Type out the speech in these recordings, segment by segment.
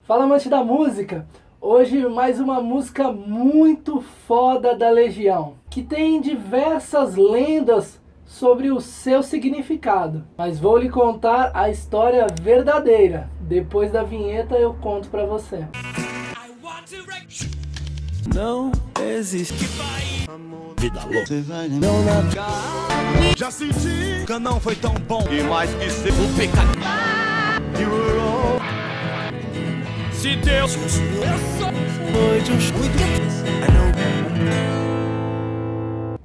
Fala, amante da música! Hoje mais uma música muito foda da Legião, que tem diversas lendas sobre o seu significado. Mas vou lhe contar a história verdadeira. Depois da vinheta eu conto pra você. Não existe Vida louca. Você vai não na Já senti que não foi tão bom. e mais que ser O pecado. you were all Se Deus noite muito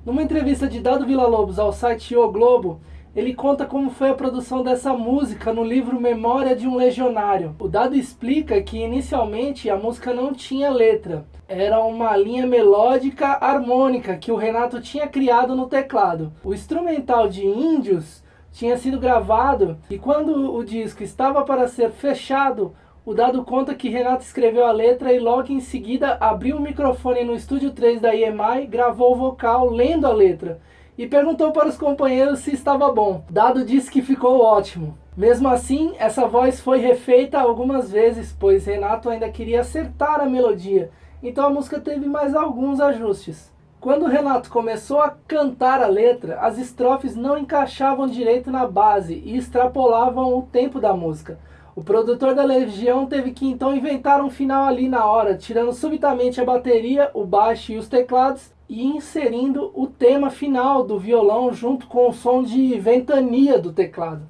Numa entrevista de Dado Villa-Lobos ao site O Globo, ele conta como foi a produção dessa música no livro Memória de um Legionário. O Dado explica que inicialmente a música não tinha letra. Era uma linha melódica harmônica que o Renato tinha criado no teclado. O instrumental de Índios tinha sido gravado e quando o disco estava para ser fechado, o Dado conta que Renato escreveu a letra e logo em seguida abriu o microfone no estúdio 3 da EMI, gravou o vocal lendo a letra e perguntou para os companheiros se estava bom. Dado disse que ficou ótimo. Mesmo assim, essa voz foi refeita algumas vezes, pois Renato ainda queria acertar a melodia, então a música teve mais alguns ajustes. Quando Renato começou a cantar a letra, as estrofes não encaixavam direito na base e extrapolavam o tempo da música. O produtor da Legião teve que então inventar um final ali na hora, tirando subitamente a bateria, o baixo e os teclados e inserindo o tema final do violão junto com o som de ventania do teclado.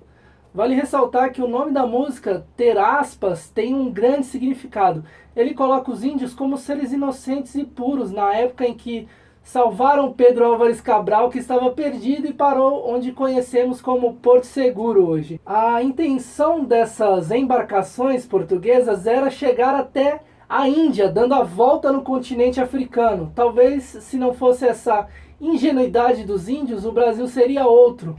Vale ressaltar que o nome da música, Ter Aspas, tem um grande significado. Ele coloca os índios como seres inocentes e puros na época em que salvaram Pedro Álvares Cabral, que estava perdido e parou onde conhecemos como Porto Seguro hoje. A intenção dessas embarcações portuguesas era chegar até a Índia, dando a volta no continente africano. Talvez, se não fosse essa ingenuidade dos índios, o Brasil seria outro.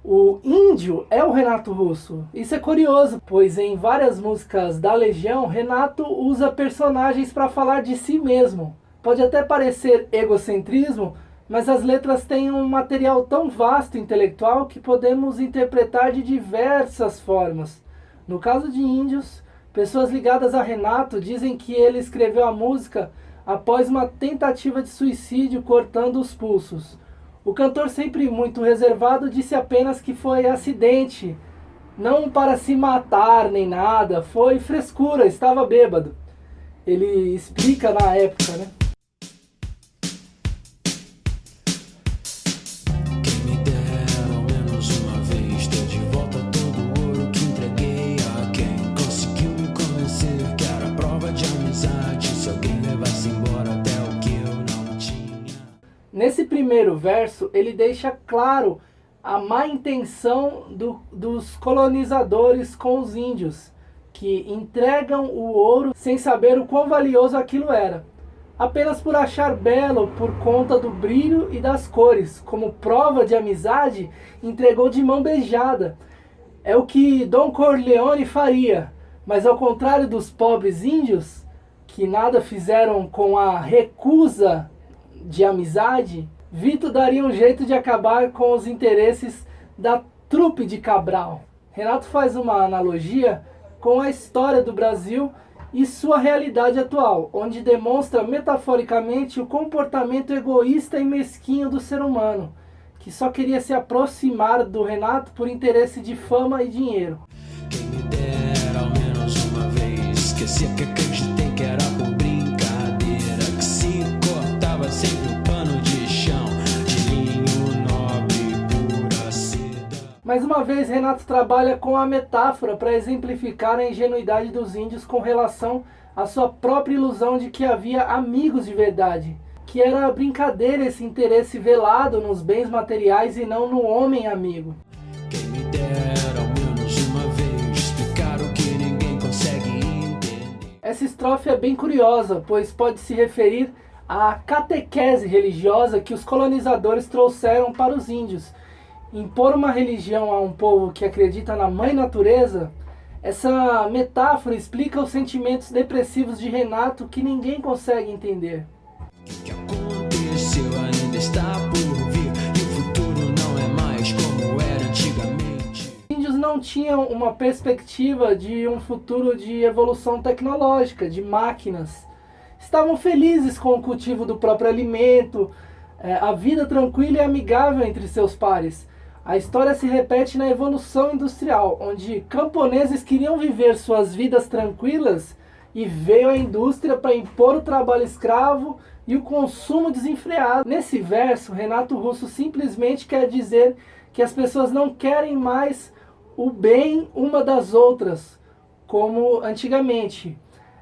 O índio é o Renato Russo. Isso é curioso, pois em várias músicas da Legião, Renato usa personagens para falar de si mesmo. Pode até parecer egocentrismo, mas as letras têm um material tão vasto e intelectual que podemos interpretar de diversas formas. No caso de Índios, pessoas ligadas a Renato dizem que ele escreveu a música após uma tentativa de suicídio cortando os pulsos. O cantor, sempre muito reservado, disse apenas que foi acidente, não para se matar nem nada, foi frescura, estava bêbado. Ele explica na época, né? Quem me dera ao menos uma vez ter de volta todo o ouro que entreguei a quem conseguiu me convencer que era prova de amizade se alguém levasse embora até o que eu não tinha. Nesse primeiro verso, ele deixa claro a má intenção dos colonizadores com os índios, que entregam o ouro sem saber o quão valioso aquilo era, apenas por achar belo por conta do brilho e das cores. Como prova de amizade, entregou de mão beijada. É o que Dom Corleone faria, mas ao contrário dos pobres índios, que nada fizeram com a recusa de amizade, Vito daria um jeito de acabar com os interesses da trupe de Cabral. Renato faz uma analogia com a história do Brasil e sua realidade atual, onde demonstra metaforicamente o comportamento egoísta e mesquinho do ser humano, que só queria se aproximar do Renato por interesse de fama e dinheiro. Quem me dera ao menos uma vez esquecia que acreditei que era por brincadeira, que se cortava sempre o pano de chão de linho nobre pura seda. Mais uma vez, Renato trabalha com a metáfora para exemplificar a ingenuidade dos índios com relação à sua própria ilusão de que havia amigos de verdade, que era brincadeira esse interesse velado nos bens materiais e não no homem amigo. Quem me dera ao menos uma vez explicar o que ninguém consegue entender. Essa estrofe é bem curiosa, pois pode se referir à catequese religiosa que os colonizadores trouxeram para os índios. Impor uma religião a um povo que acredita na mãe natureza, essa metáfora explica os sentimentos depressivos de Renato que ninguém consegue entender. O que aconteceu ainda está por vir e o futuro não é mais como era antigamente. Os índios não não tinham uma perspectiva de um futuro de evolução tecnológica, de máquinas. Estavam felizes com o cultivo do próprio alimento, a vida tranquila e amigável entre seus pares. A história se repete na evolução industrial, onde camponeses queriam viver suas vidas tranquilas e veio a indústria para impor o trabalho escravo e o consumo desenfreado. Nesse verso, Renato Russo simplesmente quer dizer que as pessoas não querem mais o bem uma das outras, como antigamente.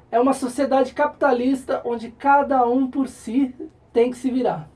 É uma sociedade capitalista onde cada um por si tem que se virar.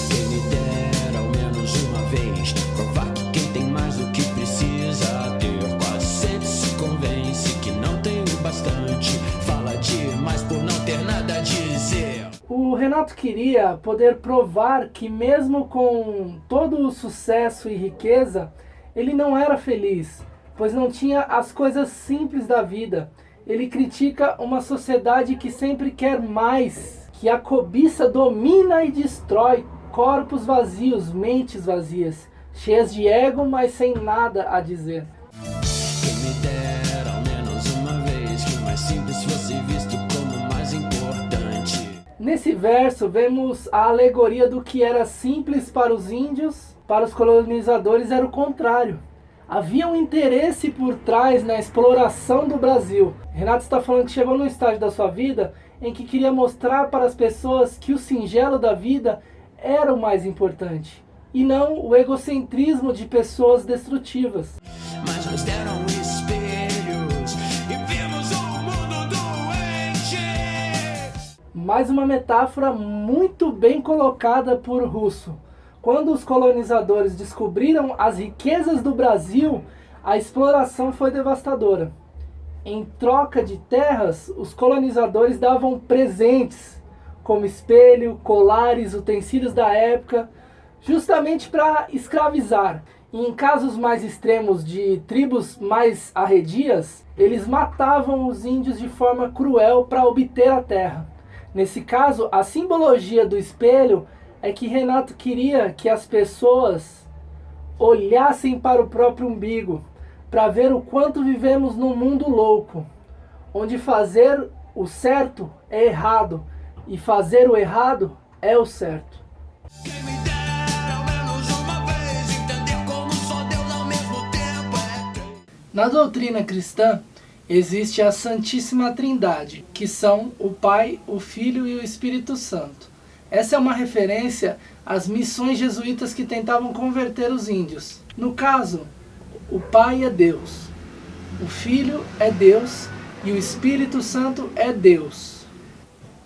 Quem me dera ao menos uma vez provar que quem tem mais do que precisa ter, quase sempre se convence que não tem o bastante, fala demais por não ter nada a dizer. O Renato queria poder provar que mesmo com todo o sucesso e riqueza, ele não era feliz, pois não tinha as coisas simples da vida. Ele critica uma sociedade que sempre quer mais, que a cobiça domina e destrói corpos vazios, mentes vazias, cheias de ego, mas sem nada a dizer. Quem me dera ao menos uma vez que o mais simples fosse visto como mais importante. Nesse verso vemos a alegoria do que era simples para os índios, para os colonizadores era o contrário. Havia um interesse por trás na exploração do Brasil. Renato está falando que chegou num estágio da sua vida em que queria mostrar para as pessoas que o singelo da vida era o mais importante, e não o egocentrismo de pessoas destrutivas. Mas nos deram espelhos e vimos um mundo doente. Mais uma metáfora muito bem colocada por Russo. Quando os colonizadores descobriram as riquezas do Brasil, a exploração foi devastadora. Em troca de terras, os colonizadores davam presentes, como espelho, colares, utensílios da época, justamente para escravizar. E em casos mais extremos de tribos mais arredias, eles matavam os índios de forma cruel para obter a terra. Nesse caso, a simbologia do espelho é que Renato queria que as pessoas olhassem para o próprio umbigo, para ver o quanto vivemos num mundo louco, onde fazer o certo é errado e fazer o errado é o certo. Quem me dera ao menos uma vez entender como só Deus ao mesmo tempo é. Na doutrina cristã, existe a Santíssima Trindade, que são o Pai, o Filho e o Espírito Santo. Essa é uma referência às missões jesuítas que tentavam converter os índios. No caso, o Pai é Deus, o Filho é Deus e o Espírito Santo é Deus.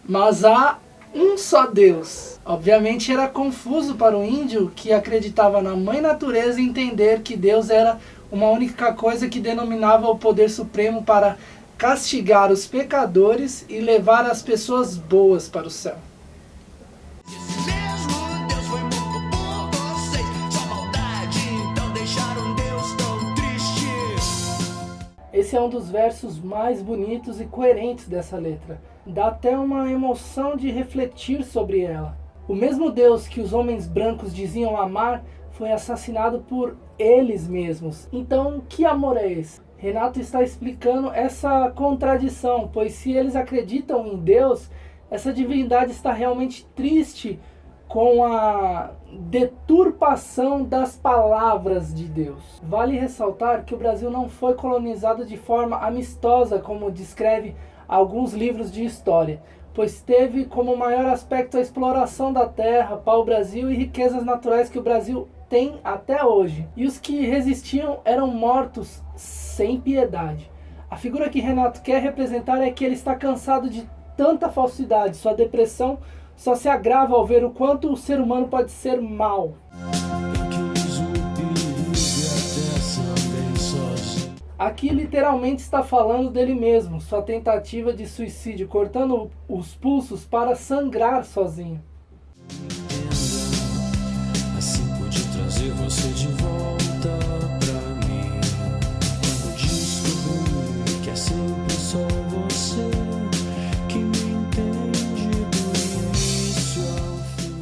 Mas há um só Deus. Obviamente era confuso para o índio que acreditava na Mãe Natureza entender que Deus era uma única coisa que denominava o poder supremo para castigar os pecadores e levar as pessoas boas para o céu. Esse mesmo Deus foi morto por vocês, só maldade, então deixaram Deus tão triste. Esse é um dos versos mais bonitos e coerentes dessa letra. Dá até uma emoção de refletir sobre ela. O mesmo Deus que os homens brancos diziam amar foi assassinado por eles mesmos. Então, que amor é esse? Renato está explicando essa contradição, pois se eles acreditam em Deus, essa divindade está realmente triste com a deturpação das palavras de Deus. Vale ressaltar que o Brasil não foi colonizado de forma amistosa, como descreve alguns livros de história, pois teve como maior aspecto a exploração da terra, pau-brasil e riquezas naturais que o Brasil tem até hoje. E os que resistiam eram mortos sem piedade. A figura que Renato quer representar é que ele está cansado de tanta falsidade. Sua depressão só se agrava ao ver o quanto o ser humano pode ser mau. Aqui literalmente está falando dele mesmo, sua tentativa de suicídio, cortando os pulsos para sangrar sozinho. Assim pude trazer você de volta pra mim. Quando descobri que é sempre só você que me entende do início ao fim.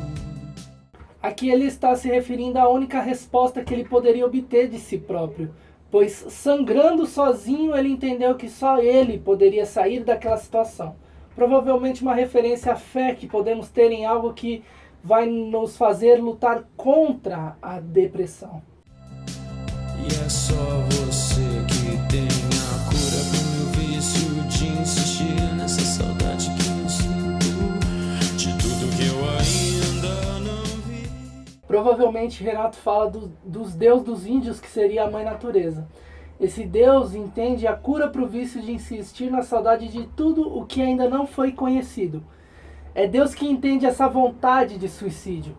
Aqui ele está se referindo à única resposta que ele poderia obter de si próprio, pois sangrando sozinho ele entendeu que só ele poderia sair daquela situação. Provavelmente uma referência à fé que podemos ter em algo que vai nos fazer lutar contra a depressão. E é só você que tem a cura pro meu vício de insistir nessa saudade que eu sinto de tudo que eu ainda não vi. Provavelmente Renato fala dos deuses dos índios, que seria a mãe natureza. Esse Deus entende a cura para o vício de insistir na saudade de tudo o que ainda não foi conhecido. É Deus que entende essa vontade de suicídio.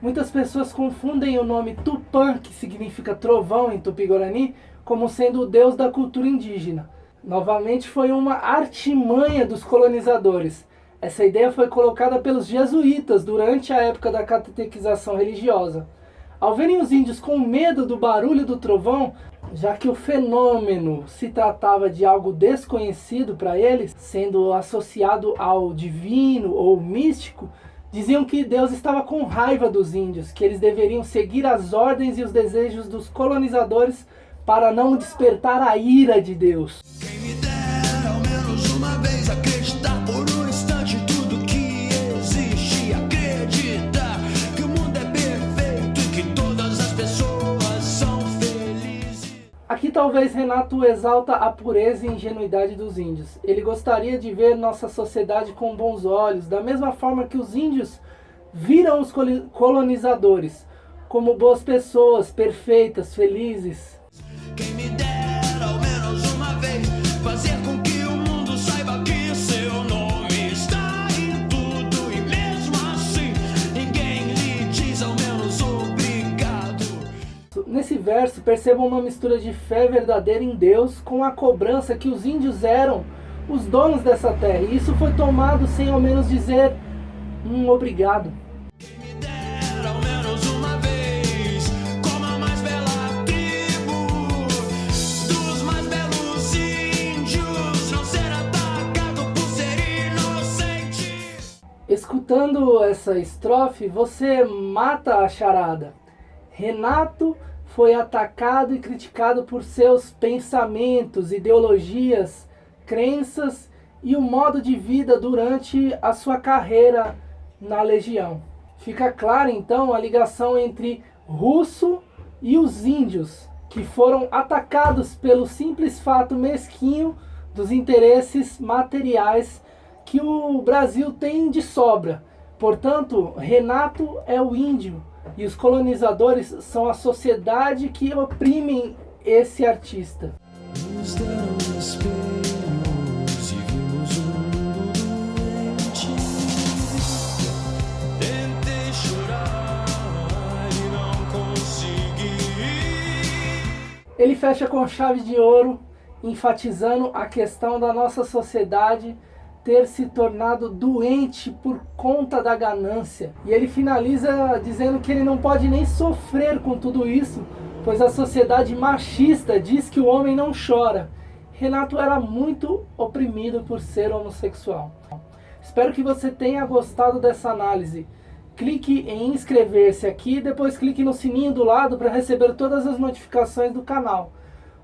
Muitas pessoas confundem o nome Tupã, que significa trovão em Tupi-Guarani, como sendo o Deus da cultura indígena. Novamente foi uma artimanha dos colonizadores. Essa ideia foi colocada pelos jesuítas durante a época da catequização religiosa. Ao verem os índios com medo do barulho do trovão, já que o fenômeno se tratava de algo desconhecido para eles, sendo associado ao divino ou místico, diziam que Deus estava com raiva dos índios, que eles deveriam seguir as ordens e os desejos dos colonizadores para não despertar a ira de Deus. Quem me dera ao menos uma vez acreditar por um instante em tudo que existe, acreditar que o mundo é perfeito e que todas as pessoas são felizes. Aqui talvez Renato exalta a pureza e ingenuidade dos índios. Ele gostaria de ver nossa sociedade com bons olhos, da mesma forma que os índios viram os colonizadores, como boas pessoas, perfeitas, felizes. Quem me dera ao menos uma vez fazer com que o mundo saiba que seu nome está em tudo e mesmo assim ninguém lhe diz ao menos obrigado. Nesse verso percebam uma mistura de fé verdadeira em Deus com a cobrança que os índios eram os donos dessa terra, e isso foi tomado sem ao menos dizer um obrigado. Quem me dera ao menos uma vez como a mais bela tribo dos mais belos índios não ser atacado por ser inocente. Escutando essa estrofe, você mata a charada. Renato foi atacado e criticado por seus pensamentos, ideologias, crenças e o modo de vida durante a sua carreira na Legião. Fica clara então a ligação entre Russo e os índios, que foram atacados pelo simples fato mesquinho dos interesses materiais que o Brasil tem de sobra. Portanto, Renato é o índio e os colonizadores são a sociedade que oprimem esse artista. Nos deram espelhos e vimos um mundo doente. Tentei chorar e não consegui. Ele fecha com chave de ouro, enfatizando a questão da nossa sociedade ter se tornado doente por conta da ganância. E ele finaliza dizendo que ele não pode nem sofrer com tudo isso, pois a sociedade machista diz que o homem não chora. Renato era muito oprimido por ser homossexual. Espero que você tenha gostado dessa análise. Clique em inscrever-se aqui e depois clique no sininho do lado para receber todas as notificações do canal.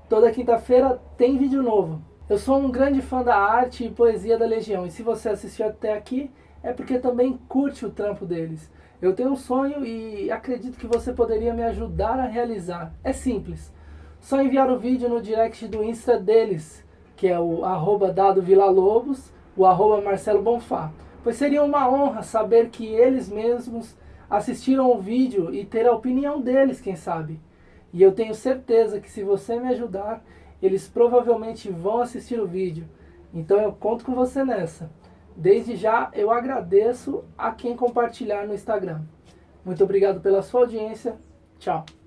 Toda quinta-feira tem vídeo novo. Eu sou um grande fã da arte e poesia da Legião, e se você assistiu até aqui, é porque também curte o trampo deles. Eu tenho um sonho e acredito que você poderia me ajudar a realizar. É simples, só enviar o vídeo no direct do Insta deles, que é o @DadoVilalobos, o @MarceloBonfá. Pois seria uma honra saber que eles mesmos assistiram o vídeo e ter a opinião deles, quem sabe. E eu tenho certeza que se você me ajudar, eles provavelmente vão assistir o vídeo. Então eu conto com você nessa. Desde já eu agradeço a quem compartilhar no Instagram. Muito obrigado pela sua audiência. Tchau.